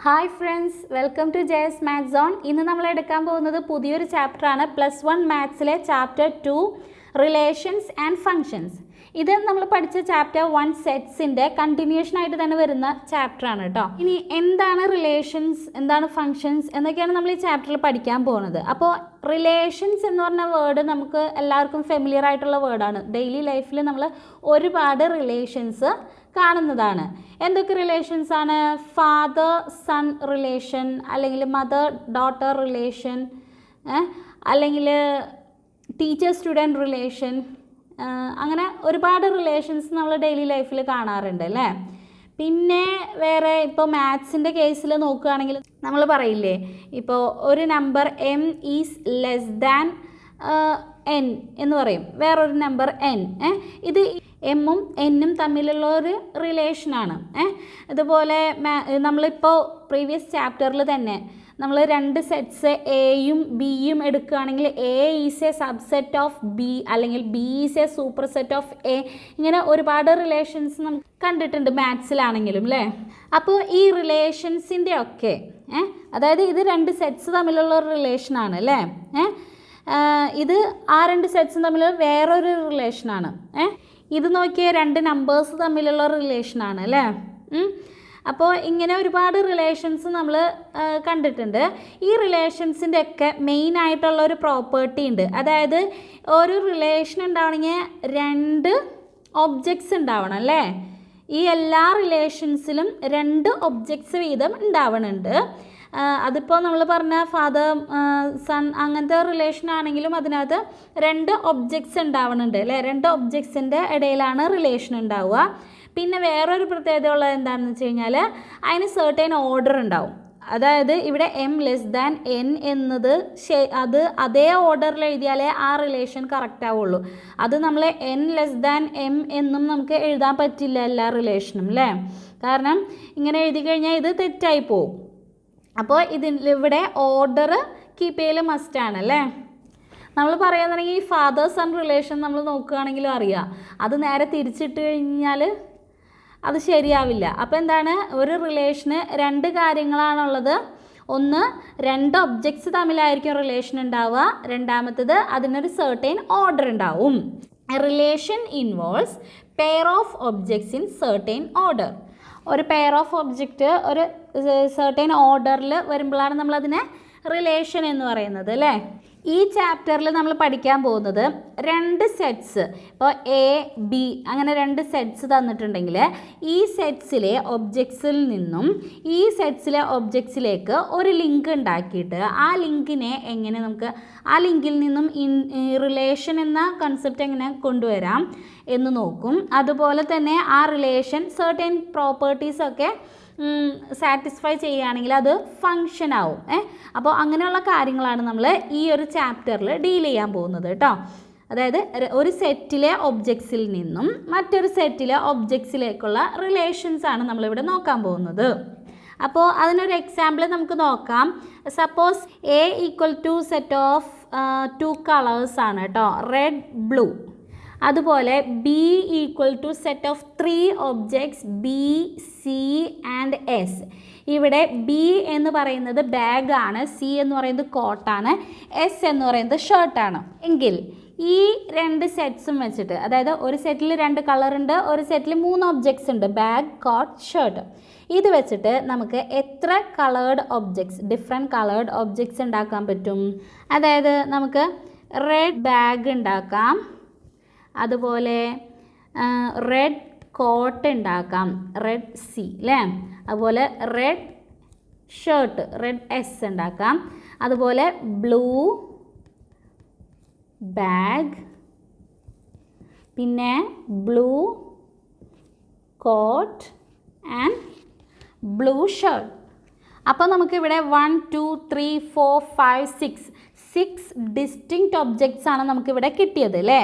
Hi friends, welcome to JS maths zone. ഇന്ന് നമ്മൾ എടുക്കാൻ പോകുന്നത് പുതിയൊരു ചാപ്റ്ററാണ്. +1 മാത്സിലെ ചാപ്റ്റർ 2 റിലേഷൻസ് ആൻഡ് ഫങ്ഷൻസ്. ഇത് നമ്മൾ പഠിച്ച ചാപ്റ്റർ 1 സെറ്റ്സിൻ്റെ കണ്ടിന്യൂഷൻ ആയിട്ട് തന്നെ വരുന്ന ചാപ്റ്ററാണ് കേട്ടോ. ഇനി എന്താണ് റിലേഷൻസ്, എന്താണ് ഫങ്ഷൻസ് എന്നൊക്കെയാണ് നമ്മൾ ഈ ചാപ്റ്ററിൽ പഠിക്കാൻ പോകുന്നത്. അപ്പോൾ റിലേഷൻസ് എന്ന് പറഞ്ഞ വേർഡ് നമുക്ക് എല്ലാവർക്കും ഫെമിലിയർ ആയിട്ടുള്ള വേർഡാണ്. ഡെയിലി ലൈഫിൽ നമ്മൾ ഒരുപാട് റിലേഷൻസ് കാണുന്നതാണ്. എന്തൊക്കെ റിലേഷൻസ് ആണ്? ഫാദർ സൺ റിലേഷൻ, അല്ലെങ്കിൽ മദർ ഡോട്ടർ റിലേഷൻ, അല്ലെങ്കിൽ ടീച്ചർ സ്റ്റുഡൻറ്റ് റിലേഷൻ, അങ്ങനെ ഒരുപാട് റിലേഷൻസ് നമ്മൾ ഡെയിലി ലൈഫിൽ കാണാറുണ്ട് അല്ലേ. പിന്നെ വേറെ ഇപ്പോൾ മാത്സിൻ്റെ കേസിൽ നോക്കുകയാണെങ്കിൽ നമ്മൾ പറയില്ലേ, ഇപ്പോൾ ഒരു number M is less than N എന്ന് പറയും, വേറൊരു നമ്പർ എൻ. ഇത് എമ്മും എന്നും തമ്മിലുള്ള ഒരു റിലേഷനാണ്. അതുപോലെ നമ്മളിപ്പോൾ പ്രീവിയസ് ചാപ്റ്ററിൽ തന്നെ നമ്മൾ രണ്ട് സെറ്റ്സ് എയും ബിയും എടുക്കുകയാണെങ്കിൽ A is a subset of B, അല്ലെങ്കിൽ B is a superset of A. ഇങ്ങനെ ഒരുപാട് റിലേഷൻസ് നമുക്ക് കണ്ടിട്ടുണ്ട് മാത്സിലാണെങ്കിലും അല്ലേ. അപ്പോൾ ഈ റിലേഷൻസിൻ്റെ ഒക്കെ അതായത് ഇത് രണ്ട് സെറ്റ്സ് തമ്മിലുള്ള ഒരു റിലേഷനാണ് അല്ലേ. ഇത് ആ രണ്ട് സെറ്റ്സും തമ്മിലുള്ള വേറൊരു റിലേഷനാണ്. ഇത് നോക്കിയ രണ്ട് നമ്പേഴ്സ് തമ്മിലുള്ള റിലേഷനാണ് അല്ലേ. അപ്പോൾ ഇങ്ങനെ ഒരുപാട് റിലേഷൻസ് നമ്മൾ കണ്ടിട്ടുണ്ട്. ഈ റിലേഷൻസിൻ്റെ ഒക്കെ മെയിൻ ആയിട്ടുള്ള ഒരു പ്രോപ്പർട്ടി ഉണ്ട്. അതായത് ഒരു റിലേഷൻ ഉണ്ടാവണമെങ്കിൽ രണ്ട് ഒബ്ജക്ട്സ് ഉണ്ടാവണം അല്ലേ. ഈ എല്ലാ റിലേഷൻസിലും രണ്ട് ഒബ്ജക്ട്സ് വീതം ഉണ്ടാവണുണ്ട്. അതിപ്പോൾ നമ്മൾ പറഞ്ഞ ഫാദർ സൺ അങ്ങനത്തെ റിലേഷൻ ആണെങ്കിലും അതിനകത്ത് രണ്ട് ഒബ്ജക്ട്സ് ഉണ്ടാവുന്നുണ്ട് അല്ലേ. രണ്ട് ഒബ്ജക്ട്സിൻ്റെ ഇടയിലാണ് റിലേഷൻ ഉണ്ടാവുക. പിന്നെ വേറൊരു പ്രത്യേകത ഉള്ളത് എന്താണെന്ന് വെച്ച് കഴിഞ്ഞാൽ അതിന് സെർട്ടൈൻ ഓർഡർ ഉണ്ടാവും. അതായത് ഇവിടെ എം ലെസ് ദാൻ എൻ എന്നത് അത് അതേ ഓർഡറിൽ എഴുതിയാലേ ആ റിലേഷൻ കറക്റ്റ് ആവുള്ളൂ. അത് നമ്മൾ എൻ ലെസ് ദാൻ എം എന്നും നമുക്ക് എഴുതാൻ പറ്റില്ല എല്ലാ റിലേഷനും അല്ലേ. കാരണം ഇങ്ങനെ എഴുതി കഴിഞ്ഞാൽ ഇത് തെറ്റായി പോവും. അപ്പോൾ ഇവിടെ ഓർഡർ കീപ്പ് ചെയ്യൽ മസ്റ്റാണ് അല്ലേ. നമ്മൾ പറയാന്നുണ്ടെങ്കിൽ ഈ ഫാദർ സൺ റിലേഷൻ നമ്മൾ നോക്കുകയാണെങ്കിലും അറിയാം, അത് നേരെ തിരിച്ചിട്ട് കഴിഞ്ഞാൽ അത് ശരിയാവില്ല. അപ്പോൾ എന്താണ്, ഒരു റിലേഷന് രണ്ട് കാര്യങ്ങളാണുള്ളത്. ഒന്ന്, രണ്ട് ഒബ്ജക്ട്സ് തമ്മിലായിരിക്കും റിലേഷൻ ഉണ്ടാവുക. രണ്ടാമത്തത് അതിനൊരു സെർട്ടൈൻ ഓർഡർ ഉണ്ടാവും. Relation involves pair of objects in certain order. ഒരു പെയർ ഓഫ് ഒബ്ജക്റ്റ് ഒരു സെർട്ടൈൻ ഓർഡറിൽ വരുമ്പോഴാണ് നമ്മളതിനെ റിലേഷൻ എന്ന് പറയുന്നത് അല്ലേ. ഈ ചാപ്റ്ററിൽ നമ്മൾ പഠിക്കാൻ പോകുന്നത് രണ്ട് സെറ്റ്സ്, ഇപ്പോൾ എ ബി അങ്ങനെ രണ്ട് സെറ്റ്സ് തന്നിട്ടുണ്ടെങ്കിൽ ഈ സെറ്റ്സിലെ ഒബ്ജക്ട്സിൽ നിന്നും ഈ സെറ്റ്സിലെ ഒബ്ജക്ട്സിലേക്ക് ഒരു ലിങ്ക് ഉണ്ടാക്കിയിട്ട് ആ ലിങ്കിനെ എങ്ങനെ നമുക്ക് ആ ലിങ്കിൽ നിന്നും റിലേഷൻ എന്ന കൺസെപ്റ്റ് എങ്ങനെ കൊണ്ടുവരാം എന്ന് നോക്കും. അതുപോലെ തന്നെ ആ റിലേഷൻ സെർട്ടൈൻ പ്രോപ്പർട്ടീസൊക്കെ സാറ്റിസ്ഫൈ ചെയ്യുകയാണെങ്കിൽ അത് ഫങ്ഷൻ ആവും. അപ്പോൾ അങ്ങനെയുള്ള കാര്യങ്ങളാണ് നമ്മൾ ഈ ഒരു ചാപ്റ്ററിൽ ഡീൽ ചെയ്യാൻ പോകുന്നത് കേട്ടോ. അതായത് ഒരു സെറ്റിലെ ഒബ്ജക്ട്സിൽ നിന്നും മറ്റൊരു സെറ്റിലെ ഒബ്ജക്ട്സിലേക്കുള്ള റിലേഷൻസ് ആണ് നമ്മളിവിടെ നോക്കാൻ പോകുന്നത്. അപ്പോൾ അതിനൊരു എക്സാമ്പിൾ നമുക്ക് നോക്കാം. Suppose A equal to set of 2 colours ആണ് കേട്ടോ, റെഡ് ബ്ലൂ. അതുപോലെ B equal to set of 3 objects B C and S. ഇവിടെ ബി എന്ന് പറയുന്നത് ബാഗാണ്, സി എന്ന് പറയുന്നത് കോട്ടാണ്, എസ് എന്ന് പറയുന്നത് ഷർട്ടാണ്. എങ്കിൽ ഈ രണ്ട് സെറ്റ്സും വെച്ചിട്ട്, അതായത് ഒരു സെറ്റിൽ 2 കളറുണ്ട്, ഒരു സെറ്റിൽ 3 ഒബ്ജക്ട്സ് ഉണ്ട്, ബാഗ് കോട്ട് ഷർട്ട്. ഇത് വെച്ചിട്ട് നമുക്ക് എത്ര coloured objects, different coloured objects ഉണ്ടാക്കാൻ പറ്റും? അതായത് നമുക്ക് റെഡ് ബാഗ് ഉണ്ടാക്കാം, അതുപോലെ റെഡ് കോട്ട് ഉണ്ടാക്കാം, റെഡ് സി അല്ലേ. അതുപോലെ റെഡ് ഷർട്ട്, റെഡ് എസ് ഉണ്ടാക്കാം. അതുപോലെ ബ്ലൂ ബാഗ്, പിന്നെ blue coat and blue shirt. അപ്പോൾ നമുക്കിവിടെ 1 2 3 4 5 6 ഡിസ്റ്റിങ്ക്റ്റ് ഒബ്ജക്ട്സ് ആണ് നമുക്കിവിടെ കിട്ടിയത് അല്ലേ.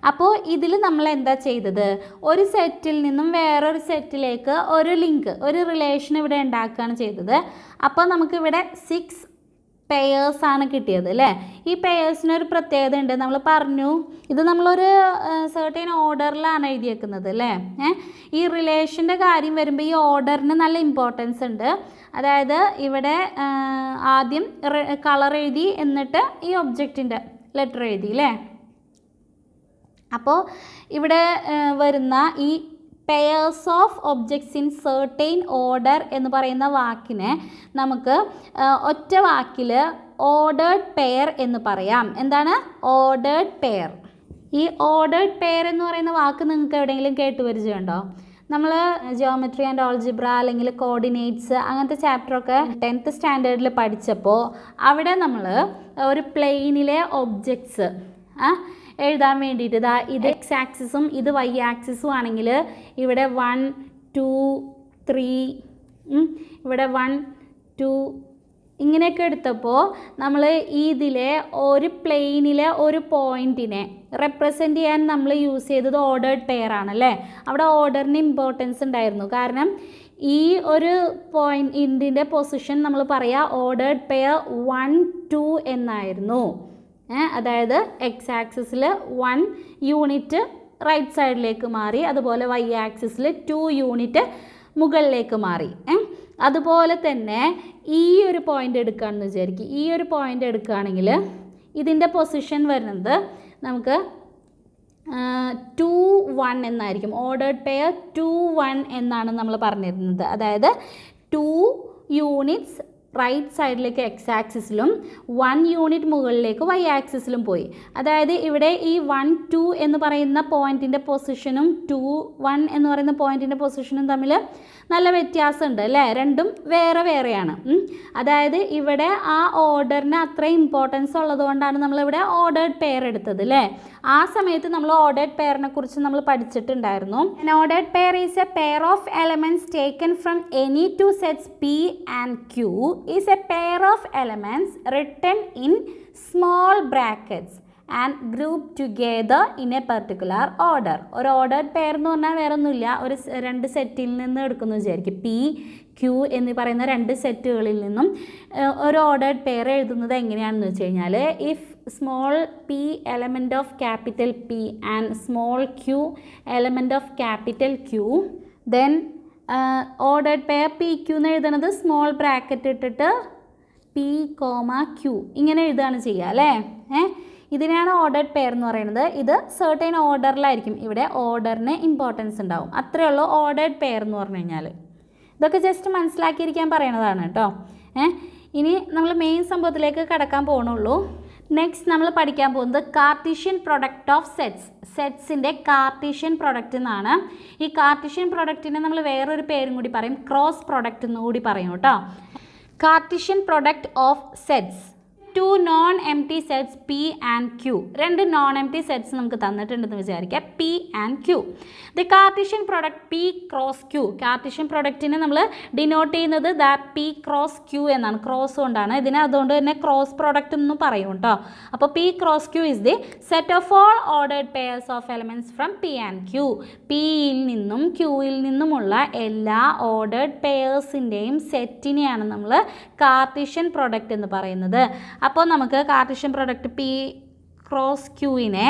അപ്പോൾ ഇതിൽ നമ്മൾ എന്താ ചെയ്തത്, ഒരു സെറ്റിൽ നിന്നും വേറൊരു സെറ്റിലേക്ക് ഒരു ലിങ്ക്, ഒരു റിലേഷൻ ഇവിടെ ഉണ്ടാക്കുകയാണ് ചെയ്തത്. അപ്പോൾ നമുക്കിവിടെ 6 പെയേഴ്സാണ് കിട്ടിയത് അല്ലേ. ഈ പെയേഴ്സിനൊരു പ്രത്യേകത ഉണ്ട്, നമ്മൾ പറഞ്ഞു ഇത് നമ്മളൊരു സെർട്ടൈൻ ഓർഡറിലാണ് എഴുതിയേക്കുന്നത് അല്ലേ. ഈ റിലേഷൻ്റെ കാര്യം വരുമ്പോൾ ഈ ഓർഡറിന് നല്ല ഇമ്പോർട്ടൻസ് ഉണ്ട്. അതായത് ഇവിടെ ആദ്യം കളർ എഴുതി എന്നിട്ട് ഈ ഒബ്ജക്റ്റിൻ്റെ ലെറ്റർ എഴുതി അല്ലേ. അപ്പോൾ ഇവിടെ വരുന്ന ഈ pairs of objects in certain order എന്ന് പറയുന്ന വാക്കിനെ നമുക്ക് ഒറ്റ വാക്കിൽ ഓർഡേർഡ് പെയർ എന്ന് പറയാം. എന്താണ് ഓർഡേർഡ് പെയർ? ഈ ഓർഡേർഡ് പെയർ എന്ന് പറയുന്ന വാക്ക് നിങ്ങൾക്ക് എവിടെയെങ്കിലും കേട്ടുപരിചയമുണ്ടോ? നമ്മൾ ജിയോമെട്രി ആൻഡ് ഓൾജിബ്ര അല്ലെങ്കിൽ കോർഡിനേറ്റ്സ് അങ്ങനത്തെ ചാപ്റ്ററൊക്കെ 10th സ്റ്റാൻഡേർഡിൽ പഠിച്ചപ്പോൾ അവിടെ നമ്മൾ ഒരു പ്ലെയിനിലെ ഒബ്ജക്ട്സ് എഴുതാൻ വേണ്ടിയിട്ട് ഇത് എക്സ് ആക്സിസും ഇത് വൈ ആക്സിസും ആണെങ്കിൽ ഇവിടെ 1 2 3 ഇവിടെ 1 2 ഇങ്ങനെയൊക്കെ എടുത്തപ്പോൾ നമ്മൾ ഇതിലെ ഒരു പ്ലെയിനിലെ ഒരു പോയിൻറ്റിനെ റെപ്രസെൻ്റ് ചെയ്യാൻ നമ്മൾ യൂസ് ചെയ്തത് ഓർഡേർഡ് പെയർ ആണല്ലേ. അവിടെ ഓർഡറിന് ഇമ്പോർട്ടൻസ് ഉണ്ടായിരുന്നു. കാരണം ഈ ഒരു പോയിൻറ്റിൻ്റെ പൊസിഷൻ നമ്മൾ പറയുക ഓർഡേർഡ് പെയർ 1 2 എന്നായിരുന്നു. അതായത് എക്സ് ആക്സിസിൽ 1 യൂണിറ്റ് റൈറ്റ് സൈഡിലേക്ക് മാറി, അതുപോലെ വൈ ആക്സിസിൽ 2 യൂണിറ്റ് മുകളിലേക്ക് മാറി. അതുപോലെ തന്നെ ഈ ഒരു പോയിൻ്റ് എടുക്കുകയാണെന്ന് വിചാരിക്കും. ഈ ഒരു പോയിൻ്റ് എടുക്കുകയാണെങ്കിൽ ഇതിൻ്റെ പൊസിഷൻ വരുന്നത് നമുക്ക് 2 1 എന്നായിരിക്കും. ഓർഡേർഡ് പെയർ 2 1 എന്നാണ് നമ്മൾ പറഞ്ഞിരുന്നത്. അതായത് 2 യൂണിറ്റ്സ് റൈറ്റ് സൈഡിലേക്ക് എക്സ് ആക്സിസിലും 1 യൂണിറ്റ് മുകളിലേക്ക് വൈ ആക്സിസിലും പോയി. അതായത് ഇവിടെ ഈ 1 2 എന്ന് പറയുന്ന പോയിൻറ്റിൻ്റെ പൊസിഷനും 2 1 എന്ന് പറയുന്ന പോയിൻറ്റിൻ്റെ പൊസിഷനും തമ്മിൽ നല്ല വ്യത്യാസമുണ്ട് അല്ലേ. രണ്ടും വേറെ വേറെയാണ്. അതായത് ഇവിടെ ആ ഓർഡറിന് അത്ര ഇമ്പോർട്ടൻസ് ഉള്ളതുകൊണ്ടാണ് നമ്മളിവിടെ ഓർഡേർഡ് പെയർ എടുത്തത് അല്ലേ. ആ സമയത്ത് നമ്മൾ ഓർഡേർഡ് പെയറിനെ കുറിച്ച് നമ്മൾ പഠിച്ചിട്ടുണ്ടായിരുന്നു. Ordered pair is a pair of elements taken from any two sets P and Q is a pair of elements written in small brackets and group together in a particular order. ഒരു ordered pair എന്ന് പറഞ്ഞാൽ വേറെ ഒന്നുമില്ല, ഒരു 2 സെറ്റിൽ നിന്ന് എടുക്കുന്നു വിചാരിക്കും. P Q എന്ന് പറയുന്ന 2 സെറ്റുകളിൽ നിന്നും ഒരു ഓർഡേർഡ് പെയർ എഴുതുന്നത് എങ്ങനെയാണെന്ന് വെച്ച് കഴിഞ്ഞാൽ if small P element of capital P and small Q element of capital Q then ordered pair P Q എന്ന് എഴുതുന്നത് സ്മോൾ ബ്രാക്കറ്റ് ഇട്ടിട്ട് പി കോമ ക്യൂ ഇങ്ങനെ എഴുതുകയാണ് ചെയ്യുക അല്ലേ. ഇതിനാണ് ഓർഡേർഡ് പെയർ എന്ന് പറയുന്നത്. ഇത് സെർട്ടൈൻ ഓർഡറിലായിരിക്കും. ഇവിടെ ഓർഡറിന് ഇമ്പോർട്ടൻസ് ഉണ്ടാവും. അത്രയേ ഉള്ളൂ ഓർഡേർഡ് പെയർ എന്ന് പറഞ്ഞു കഴിഞ്ഞാൽ. ഇതൊക്കെ ജസ്റ്റ് മനസ്സിലാക്കിയിരിക്കാൻ പറയണതാണ് കേട്ടോ. ഇനി നമ്മൾ മെയിൻ സംഭവത്തിലേക്ക് കടക്കാൻ പോകണുള്ളൂ. നെക്സ്റ്റ് നമ്മൾ പഠിക്കാൻ പോകുന്നത് കാർട്ടീഷ്യൻ പ്രൊഡക്റ്റ് ഓഫ് സെറ്റ്സിൻ്റെ കാർട്ടീഷ്യൻ പ്രൊഡക്റ്റ് എന്നാണ്. ഈ കാർട്ടീഷ്യൻ പ്രൊഡക്റ്റിനെ നമ്മൾ വേറൊരു പേരും കൂടി പറയും, ക്രോസ് പ്രൊഡക്റ്റ് എന്ന് കൂടി പറയും കേട്ടോ. Cartesian product of sets. 2 non empty sets P and Q. 2 non empty sets നമുക്ക് തന്നിട്ടുണ്ടെന്ന് വിചാരിക്കുക, P and Q. The Cartesian product P cross Q. Cartesian പ്രൊഡക്റ്റിനെ നമ്മൾ ഡിനോട്ട് ചെയ്യുന്നത് പി ക്രോസ് ക്യൂ എന്നാണ്, ക്രോസ് കൊണ്ടാണ്. ഇതിനെ അതുകൊണ്ട് തന്നെ ക്രോസ് പ്രൊഡക്റ്റ് എന്ന് പറയും കേട്ടോ. അപ്പോൾ P cross Q is the set of all ordered pairs of elements from P and Q. പിയിൽ നിന്നും ക്യൂയിൽ നിന്നുമുള്ള എല്ലാ ഓർഡേർഡ് പെയർസിൻ്റെയും സെറ്റിനെയാണ് നമ്മൾ കാർട്ടീഷ്യൻ പ്രൊഡക്റ്റ് എന്ന് പറയുന്നത്. അപ്പോൾ നമുക്ക് കാർട്ടീഷ്യൻ പ്രൊഡക്റ്റ് പി ക്രോസ് ക്യൂവിനെ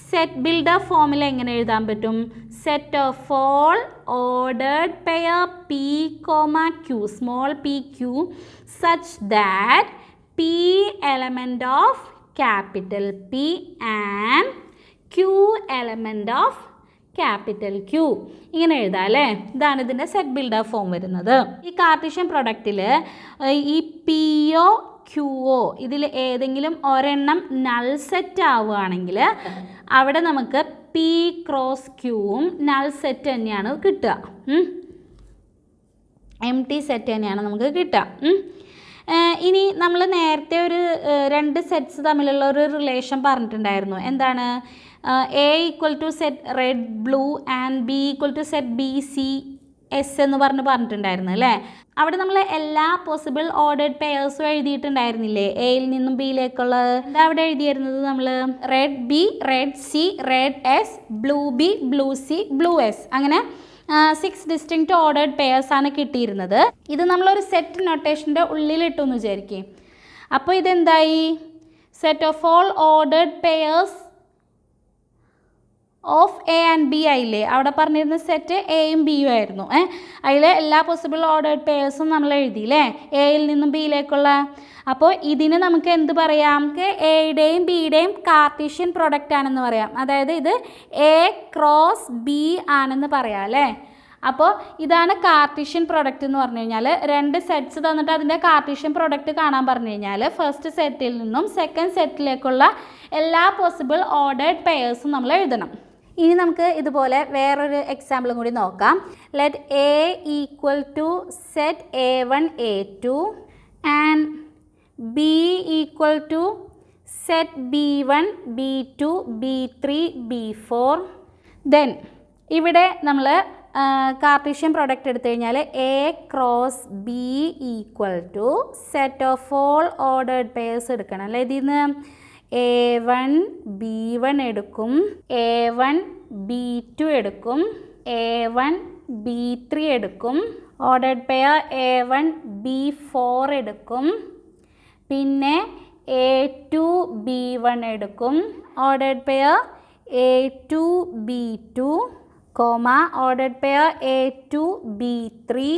സെറ്റ് ബിൽഡർ ഫോമിൽ എങ്ങനെ എഴുതാൻ പറ്റും? Set of all ordered pair P comma Q, small P Q, such that P element of capital P and Q element of capital Q. ഇങ്ങനെ എഴുതാം അല്ലേ. ഇതാണ് ഇതിൻ്റെ സെറ്റ് ബിൽഡർ ഫോം വരുന്നത്. ഈ കാർട്ടീഷ്യൻ പ്രൊഡക്റ്റിൽ ഈ പിയോ ക്യൂഒ ഇതിൽ ഏതെങ്കിലും ഒരെണ്ണം നൾ സെറ്റ് ആവുകയാണെങ്കിൽ അവിടെ നമുക്ക് പി ക്രോസ് ക്യൂവും നൾ സെറ്റ് തന്നെയാണ് കിട്ടുക. എം ടി സെറ്റ് തന്നെയാണ് നമുക്ക് കിട്ടുക. ഇനി നമ്മൾ നേരത്തെ ഒരു 2 സെറ്റ്സ് തമ്മിലുള്ള ഒരു റിലേഷൻ പറഞ്ഞിട്ടുണ്ടായിരുന്നു. എന്താണ്? A equal to set red blue and B equal to set B C S എന്ന് പറഞ്ഞിട്ടുണ്ടായിരുന്നു അല്ലേ. അവിടെ നമ്മൾ എല്ലാ പോസിബിൾ ഓർഡേർഡ് പെയർസും എഴുതിയിട്ടുണ്ടായിരുന്നില്ലേ, എയിൽ നിന്നും ബിയിലേക്കുള്ള. എന്താ അവിടെ എഴുതിയിരുന്നത്? നമ്മൾ red B, red C, red S, blue B, blue C, blue S, അങ്ങനെ 6 ഡിസ്റ്റിങ്ക്റ്റ് ഓർഡേർഡ് പെയർസാണ് കിട്ടിയിരുന്നത്. ഇത് നമ്മളൊരു സെറ്റ് നൊട്ടേഷൻ്റെ ഉള്ളിലിട്ടു എന്ന് വിചാരിക്കും. അപ്പോൾ ഇതെന്തായി? Set of all ordered pairs of A and B ആയില്ലേ? അവിടെ പറഞ്ഞിരുന്ന സെറ്റ് എയും ബിയും ആയിരുന്നു. അതിൽ എല്ലാ പോസിബിൾ ഓർഡേർഡ് പെയർസും നമ്മൾ എഴുതിയില്ലേ, എയിൽ നിന്നും ബിയിലേക്കുള്ള. അപ്പോൾ ഇതിന് നമുക്ക് എന്ത് പറയാം? നമുക്ക് എയുടെയും ബിയുടെയും കാർട്ടീഷ്യൻ പ്രൊഡക്റ്റ് ആണെന്ന് പറയാം. അതായത് ഇത് എ ക്രോസ് ബി ആണെന്ന് പറയാം അല്ലേ. അപ്പോൾ ഇതാണ് കാർട്ടീഷ്യൻ പ്രൊഡക്റ്റ് എന്ന് പറഞ്ഞു കഴിഞ്ഞാൽ, രണ്ട് സെറ്റ്സ് തന്നിട്ട് അതിൻ്റെ കാർട്ടീഷ്യൻ പ്രൊഡക്റ്റ് കാണാൻ പറഞ്ഞു കഴിഞ്ഞാൽ ഫസ്റ്റ് സെറ്റിൽ നിന്നും സെക്കൻഡ് സെറ്റിലേക്കുള്ള എല്ലാ പോസിബിൾ ഓർഡേർഡ് പെയർസും നമ്മൾ എഴുതണം. ഇനി നമുക്ക് ഇതുപോലെ വേറൊരു എക്സാമ്പിളും കൂടി നോക്കാം. Let A equal to set A1 A2 and B equal to set B1 B2 B3 B4. Then ഇവിടെ നമ്മൾ കാർട്ടീഷ്യൻ പ്രൊഡക്റ്റ് എടുത്തു കഴിഞ്ഞാൽ A cross B equal to set of all ordered pairs എടുക്കണം അല്ലേ. ഇതിൽ നിന്ന് A1 B1 എടുക്കും, A1 B2 എടുക്കും, A1 B3 എടുക്കും, ഓർഡേർഡ് പെയർ A1 B4 എടുക്കും, പിന്നെ A2 B1 എടുക്കും, ordered pair A2 B2, ordered pair A2 B3,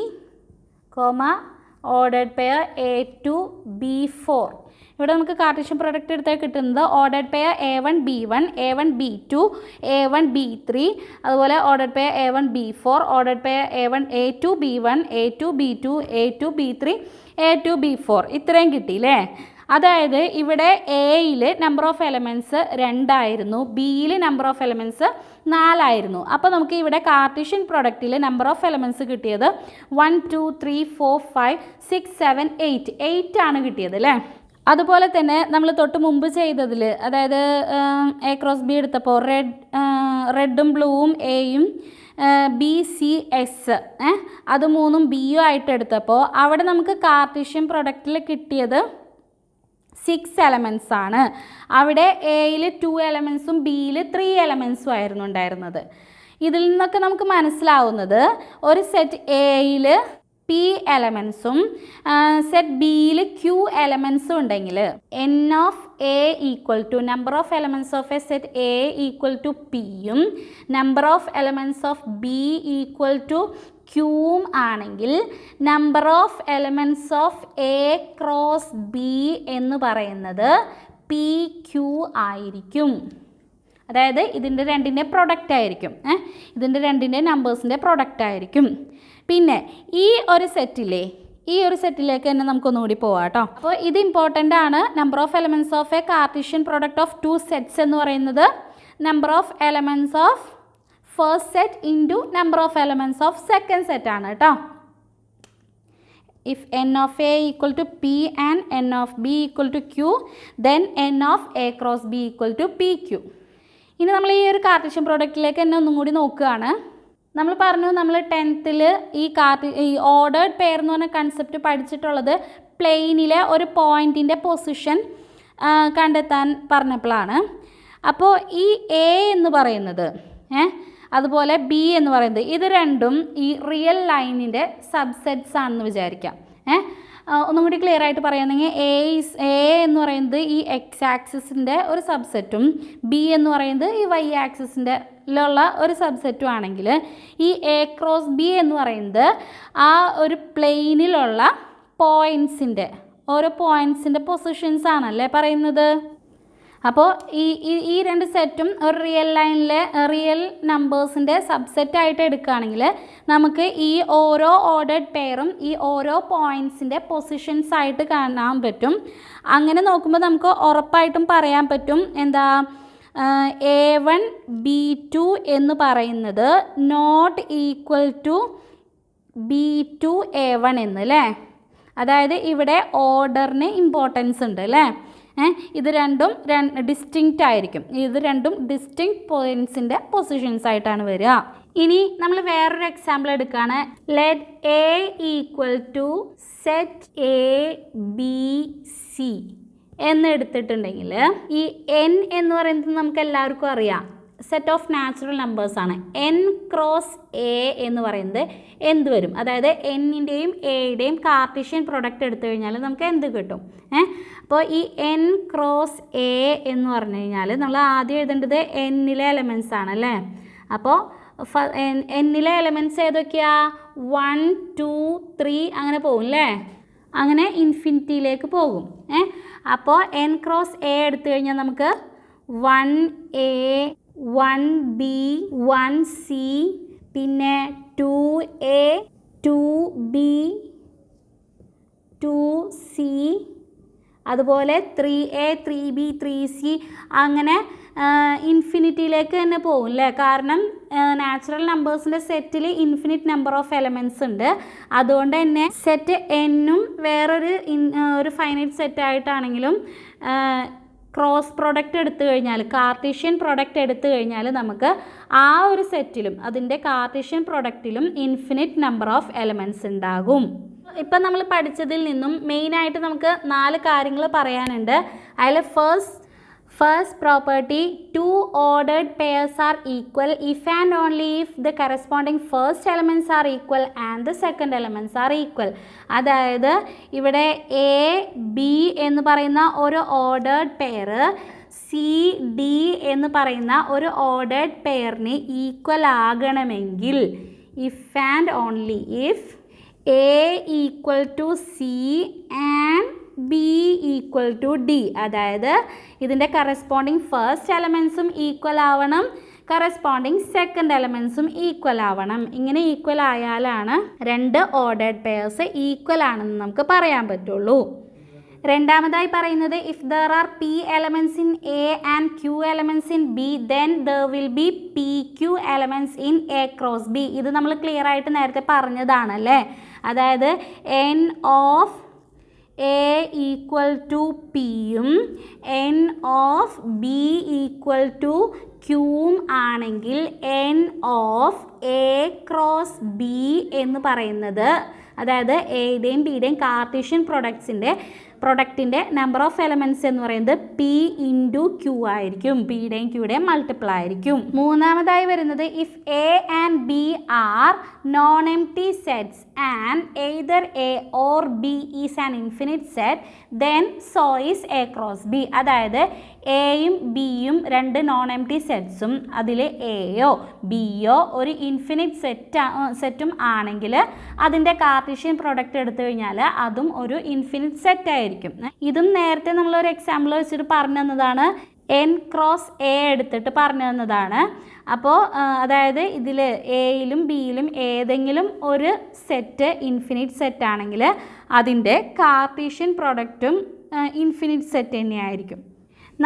ordered pair A2 B4. ഇവിടെ നമുക്ക് കാർട്ടീഷ്യൻ പ്രൊഡക്റ്റ് എടുത്താൽ കിട്ടുന്നത് ordered pair A1 B1, A1 B2, A1 B3, അതുപോലെ ordered pair A1 B4, ordered pair A2 B1, A2 B2, A2 B3, A2 B4. ഇത്രയും കിട്ടിയില്ലേ. അതായത് ഇവിടെ എയിൽ നമ്പർ ഓഫ് എലമെൻറ്റ്സ് 2 ആയിരുന്നു, ബിയിൽ നമ്പർ ഓഫ് എലമെൻറ്റ്സ് 4 ആയിരുന്നു. അപ്പോൾ നമുക്ക് ഇവിടെ കാർട്ടീഷ്യൻ പ്രൊഡക്റ്റിൽ നമ്പർ ഓഫ് എലമെൻറ്റ്സ് കിട്ടിയത് 1 2 3 4 5 6 7 8 ആണ് കിട്ടിയത് അല്ലേ. അതുപോലെ തന്നെ നമ്മൾ തൊട്ട് മുമ്പ് ചെയ്തതിൽ, അതായത് എ ക്രോസ് ബി എടുത്തപ്പോൾ റെഡും ബ്ലൂവും എയും ബി സി എസ് അത് 3ഉം ബിയും ആയിട്ട് എടുത്തപ്പോൾ അവിടെ നമുക്ക് കാർട്ടീഷ്യൻ പ്രൊഡക്റ്റിൽ കിട്ടിയത് 6 എലമെൻറ്റ്സ് ആണ്. അവിടെ എയിൽ 2 എലമെൻറ്റ്സും ബിയിൽ 3 എലമെൻറ്റ്സും ആയിരുന്നു ഉണ്ടായിരുന്നത്. ഇതിൽ നിന്നൊക്കെ നമുക്ക് മനസ്സിലാവുന്നത് ഒരു സെറ്റ് എയിൽ പി എലമെൻറ്റ്സും സെറ്റ് ബിയിൽ ക്യൂ എലമെൻറ്റ്സും ഉണ്ടെങ്കിൽ N of A equal to number of elements of a set A equal to പിയും number of elements of B equal to ക്യൂവും ആണെങ്കിൽ number of elements of A cross B എന്ന് പറയുന്നത് P Q ആയിരിക്കും. അതായത് ഇതിൻ്റെ രണ്ടിൻ്റെ പ്രൊഡക്റ്റ് ആയിരിക്കും, ഇതിൻ്റെ രണ്ടിൻ്റെ നമ്പേഴ്സിൻ്റെ പ്രൊഡക്റ്റ് ആയിരിക്കും. പിന്നെ ഈ ഒരു സെറ്റിലേക്ക് തന്നെ നമുക്കൊന്നുകൂടി പോവാം കേട്ടോ. അപ്പോൾ ഇത് ഇമ്പോർട്ടൻ്റ് ആണ്. Number of elements of A Cartesian product of 2 sets എന്ന് പറയുന്നത് number of elements of first set into number of elements of second set ആണ് കേട്ടോ. If n of a equal to p and n of b equal to q, then n of a cross b equal to pq. ഇനി നമ്മൾ ഈ ഒരു Cartesian പ്രോഡക്റ്റിലേക്ക് തന്നെ ഒന്നും കൂടി നോക്കുകയാണ്. നമ്മൾ പറഞ്ഞു നമ്മൾ 10th ഈ ഓർഡേർഡ് പെയർ എന്ന് പറഞ്ഞ കൺസെപ്റ്റ് പഠിച്ചിട്ടുള്ളത് പ്ലെയിനിലെ ഒരു പോയിൻറ്റിൻ്റെ പൊസിഷൻ കണ്ടെത്താൻ പറഞ്ഞപ്പോഴാണ്. അപ്പോൾ ഈ എ എന്ന് പറയുന്നത് അതുപോലെ ബി എന്ന് പറയുന്നത് ഇത് രണ്ടും ഈ റിയൽ ലൈനിൻ്റെ സബ്സെറ്റ്സ് ആണെന്ന് വിചാരിക്കാം. ഒന്നും കൂടി ക്ലിയർ ആയിട്ട് പറയുകയാണെങ്കിൽ എ എന്ന് പറയുന്നത് ഈ എക്സ് ആക്സിസിൻ്റെ ഒരു സബ്സെറ്റും ബി എന്ന് പറയുന്നത് ഈ വൈ ആക്സിസിൻ്റെ ുള്ള ഒരു സബ്സെറ്റും ആണെങ്കിൽ ഈ എ ക്രോസ് ബി എന്ന് പറയുന്നത് ആ ഒരു പ്ലെയിനിലുള്ള പോയിൻറ്റ്സിൻ്റെ ഓരോ പോയിൻറ്റ്സിൻ്റെ പൊസിഷൻസ് ആണല്ലേ പറയുന്നത്. അപ്പോൾ ഈ രണ്ട് സെറ്റും ഒരു റിയൽ ലൈനിലെ റിയൽ നമ്പേഴ്സിൻ്റെ സബ്സെറ്റായിട്ട് എടുക്കുകയാണെങ്കിൽ നമുക്ക് ഈ ഓരോ ഓർഡേർഡ് പെയറും ഈ ഓരോ പോയിൻറ്റ്സിൻ്റെ പൊസിഷൻസ് ആയിട്ട് കാണാൻ പറ്റും. അങ്ങനെ നോക്കുമ്പോൾ നമുക്ക് ഉറപ്പായിട്ടും പറയാൻ പറ്റും എന്താ A1 B2 എന്ന് പറയുന്നത് not equal to B2 A1 എന്ന് അല്ലേ. അതായത് ഇവിടെ ഓർഡറിന് ഇമ്പോർട്ടൻസ് ഉണ്ട് അല്ലേ. ഇത് രണ്ടും ഡിസ്റ്റിങ്ക്റ്റ് ആയിരിക്കും. ഇത് രണ്ടും ഡിസ്റ്റിങ്ക്റ്റ് പോയിൻറ്റ്സിൻ്റെ പൊസിഷൻസ് ആയിട്ടാണ് വരിക. ഇനി നമ്മൾ വേറൊരു എക്സാമ്പിൾ എടുക്കുകയാണ്. Let A equal to set A B C എന്ന് എടുത്തിട്ടുണ്ടെങ്കിൽ ഈ എൻ എന്ന് പറയുന്നത് നമുക്ക് എല്ലാവർക്കും അറിയാം സെറ്റ് ഓഫ് നാച്ചുറൽ നമ്പേഴ്സാണ്. n ക്രോസ് a എന്ന് പറയുന്നത് എന്ത് വരും? അതായത് എന്നിൻ്റെയും എയുടെയും കാർട്ടീഷ്യൻ പ്രൊഡക്റ്റ് എടുത്തു കഴിഞ്ഞാൽ നമുക്ക് എന്ത് കിട്ടും? അപ്പോൾ ഈ n ക്രോസ് a എന്ന് പറഞ്ഞു കഴിഞ്ഞാൽ നമ്മൾ ആദ്യം എഴുതേണ്ടത് എന്നിലെ എലമെൻറ്റ്സ് ആണ് അല്ലേ. അപ്പോൾ എന്നിലെ എലമെൻറ്റ്സ് ഏതൊക്കെയാ? 1 2 3 അങ്ങനെ പോകും അല്ലേ. അങ്ങനെ ഇൻഫിനിറ്റിയിലേക്ക് പോകും. അപ്പോൾ n ക്രോസ് a എടുത്തു കഴിഞ്ഞാൽ നമുക്ക് 1a 1b 1c പിന്നെ 2a 2b 2c അതുപോലെ 3a 3b 3c അങ്ങനെ ഇൻഫിനിറ്റിയിലേക്ക് തന്നെ പോകും അല്ലേ. കാരണം നാച്ചുറൽ നമ്പേഴ്സിൻ്റെ സെറ്റിൽ ഇൻഫിനിറ്റ് നമ്പർ ഓഫ് എലമെൻറ്റ്സ് ഉണ്ട്. അതുകൊണ്ട് തന്നെ സെറ്റ് എന്നും വേറൊരു ഫൈനൈറ്റ് സെറ്റായിട്ടാണെങ്കിലും ക്രോസ് പ്രൊഡക്റ്റ് എടുത്തു കഴിഞ്ഞാൽ, കാർട്ടീഷ്യൻ പ്രൊഡക്റ്റ് എടുത്തു കഴിഞ്ഞാൽ നമുക്ക് ആ ഒരു സെറ്റിലും അതിൻ്റെ കാർട്ടീഷ്യൻ പ്രൊഡക്റ്റിലും ഇൻഫിനിറ്റ് നമ്പർ ഓഫ് എലമെൻറ്റ്സ് ഉണ്ടാകും. ഇപ്പം നമ്മൾ പഠിച്ചതിൽ നിന്നും മെയിനായിട്ട് നമുക്ക് 4 കാര്യങ്ങൾ പറയാനുണ്ട്. അതിൽ First property, 2 ordered pairs are equal if and only if the corresponding first elements are equal and the second elements are equal. അതായത് ഇവിടെ എ ബി എന്ന് പറയുന്ന ഒരു ഓർഡേർഡ് പെയർ സി ഡി എന്ന് പറയുന്ന ഒരു ഓർഡേർഡ് പെയറിന് ഈക്വൽ ആകണമെങ്കിൽ if and only if A equal to C and B equal to D. അതായത് ഇതിൻ്റെ കറസ്പോണ്ടിങ് ഫസ്റ്റ് എലമെൻസും ഈക്വൽ ആവണം, കറസ്പോണ്ടിങ് സെക്കൻഡ് എലമെൻസും ഈക്വൽ ആവണം. ഇങ്ങനെ ഈക്വൽ ആയാലാണ് 2 ഓർഡേർഡ് പെയർസ് ഈക്വൽ ആണെന്ന് നമുക്ക് പറയാൻ പറ്റുള്ളൂ. രണ്ടാമതായി പറയുന്നത് if there are p elements in a and q elements in b then there will be pq elements in a cross b. ഇത് നമ്മൾ ക്ലിയർ ആയിട്ട് നേരത്തെ പറഞ്ഞതാണല്ലേ. അതായത് n of A equal to പിയും n of B equal to ക്യൂവും ആണെങ്കിൽ n of A cross B എന്ന് പറയുന്നത്, അതായത് എയുടെയും ബിയുടെയും കാർട്ടീഷ്യൻ പ്രൊഡക്റ്റിൻ്റെ നമ്പർ ഓഫ് എലമെൻറ്റ്സ് എന്ന് പറയുന്നത് പി ഇൻറ്റു ക്യൂ ആയിരിക്കും. പിയുടെയും ക്യൂയുടെയും മൾട്ടിപ്പിൾ ആയിരിക്കും. മൂന്നാമതായി വരുന്നത് if A and B are non empty sets and either A or B is an infinite set then so is A cross B. അതായത് എയും ബിയും 2 നോൺ എംപ്റ്റി സെറ്റ്സും അതിൽ എയോ ബിയോ ഒരു ഇൻഫിനിറ്റ് സെറ്റും ആണെങ്കിൽ അതിൻ്റെ കാർട്ടീഷ്യൻ പ്രൊഡക്റ്റ് എടുത്തു കഴിഞ്ഞാൽ അതും ഒരു ഇൻഫിനിറ്റ് സെറ്റ് ആയിരിക്കും. ഇതും നേരത്തെ നമ്മളൊരു എക്സാമ്പിൾ വെച്ചിട്ട് പറഞ്ഞു തന്നതാണ്. n ക്രോസ് എ എടുത്തിട്ട് പറഞ്ഞു തന്നതാണ്. അപ്പോൾ അതായത് ഇതിൽ എയിലും ബിയിലും ഏതെങ്കിലും ഒരു സെറ്റ് ഇൻഫിനിറ്റ് സെറ്റ് ആണെങ്കിൽ അതിൻ്റെ കാർട്ടീഷ്യൻ പ്രൊഡക്റ്റും ഇൻഫിനിറ്റ് സെറ്റ് തന്നെയായിരിക്കും.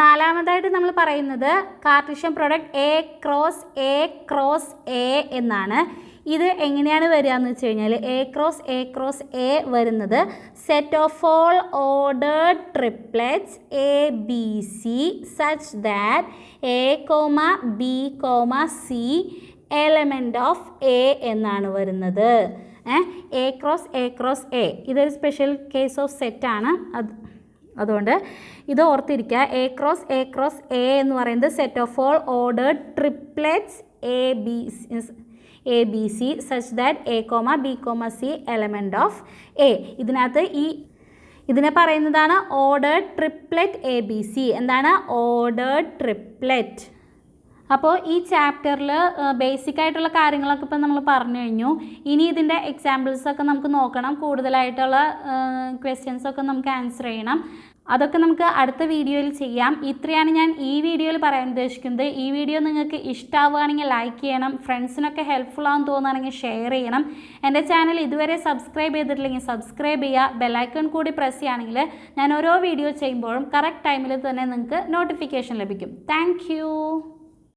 നാലാമതായിട്ട് നമ്മൾ പറയുന്നത് Cartesian product A cross A എന്നാണ്. ഇത് എങ്ങനെയാണ് വരിക എന്ന് വെച്ച് കഴിഞ്ഞാൽ എ ക്രോസ് എ വരുന്നത് set of all ordered triplets A B C such that A comma B comma C element of A എന്നാണ് വരുന്നത്. എ ക്രോസ് എ ഇതൊരു സ്പെഷ്യൽ കേസ് ഓഫ് സെറ്റാണ്. അതുകൊണ്ട് ഇത് ഓർത്തിരിക്കുക. എ ക്രോസ് എ എന്ന് പറയുന്നത് set of all ordered triplets A B C such that A comma B comma C element of A. ഇതിനകത്ത് ഇതിനെ പറയുന്നതാണ് ordered triplet A B C. എന്താണ് ഓർഡേർഡ് ട്രിപ്ലെറ്റ്? അപ്പോൾ ഈ ചാപ്റ്ററിൽ ബേസിക് ആയിട്ടുള്ള കാര്യങ്ങളൊക്കെ ഇപ്പം നമ്മൾ പറഞ്ഞു കഴിഞ്ഞു. ഇനി ഇതിൻ്റെ എക്സാമ്പിൾസൊക്കെ നമുക്ക് നോക്കണം. കൂടുതലായിട്ടുള്ള ക്വസ്റ്റ്യൻസൊക്കെ നമുക്ക് ആൻസർ ചെയ്യണം. അതൊക്കെ നമുക്ക് അടുത്ത വീഡിയോയിൽ ചെയ്യാം. ഇത്രയാണ് ഞാൻ ഈ വീഡിയോയിൽ പറയാൻ ഉദ്ദേശിക്കുന്നത്. ഈ വീഡിയോ നിങ്ങൾക്ക് ഇഷ്ടമാവുകയാണെങ്കിൽ ലൈക്ക് ചെയ്യണം. ഫ്രണ്ട്സിനൊക്കെ ഹെൽപ്ഫുൾ ആണെന്ന് തോന്നുകയാണെങ്കിൽ ഷെയർ ചെയ്യണം. എൻ്റെ ചാനൽ ഇതുവരെ സബ്സ്ക്രൈബ് ചെയ്തിട്ടില്ലെങ്കിൽ സബ്സ്ക്രൈബ് ചെയ്യുക. ബെല്ലൈക്കൺ കൂടി പ്രസ് ചെയ്യുകയാണെങ്കിൽ ഞാൻ ഓരോ വീഡിയോ ചെയ്യുമ്പോഴും കറക്റ്റ് ടൈമിൽ തന്നെ നിങ്ങൾക്ക് നോട്ടിഫിക്കേഷൻ ലഭിക്കും. താങ്ക്